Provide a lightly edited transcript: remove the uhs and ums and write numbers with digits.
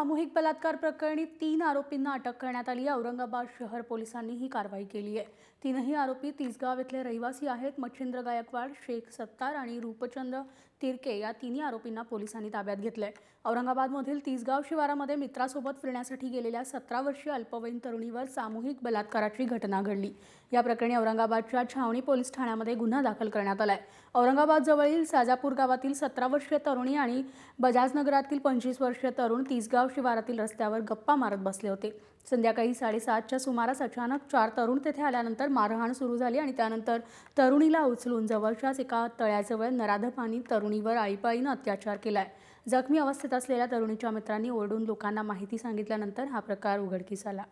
सामूहिक बलात्कार प्रकरणी 3 आरोपींना अटक करण्यात आली आहे। औरंगाबाद शहर पोलिसांनी ही कारवाई केली आहे। तीनही आरोपी तिसगाव येथले रहिवासी आहेत। मच्छिंद्र गायकवाड, शेख सत्तार आणि रूपचंद तिरके या तिन्ही आरोपींना पोलिसांनी ताब्यात घेतलंय। औरंगाबादमधील तिसगाव शिवारामध्ये मित्रासोबत फिरण्यासाठी गेलेल्या 17 वर्षीय अल्पवयीन तरुणीवर सामूहिक बलात्काराची घटना घडली। या प्रकरणी औरंगाबादच्या छावणी पोलीस ठाण्यामध्ये गुन्हा दाखल करण्यात आलाय। औरंगाबाद जवळील साजापूर गावातील 17 वर्षीय तरुणी आणि बजाजनगरातील 25 वर्षीय तरुण तिसगाव शिवारातील रस्त्यावर गप्पा मारत बसले होते। संध्याकाळी 7:30च्या सुमारास अचानक 4 तरुण तेथे आल्यानंतर मारहाण सुरू झाली आणि त्यानंतर तरुणीला उचलून जवळच्याच एका तळ्याजवळ नराधमांनी तरुणीवर आळीपाळीने अत्याचार केलाय। जखमी अवस्थेत असलेल्या तरुणीच्या मित्रांनी ओरडून लोकांना माहिती सांगितल्यानंतर हा प्रकार उघडकीस आला।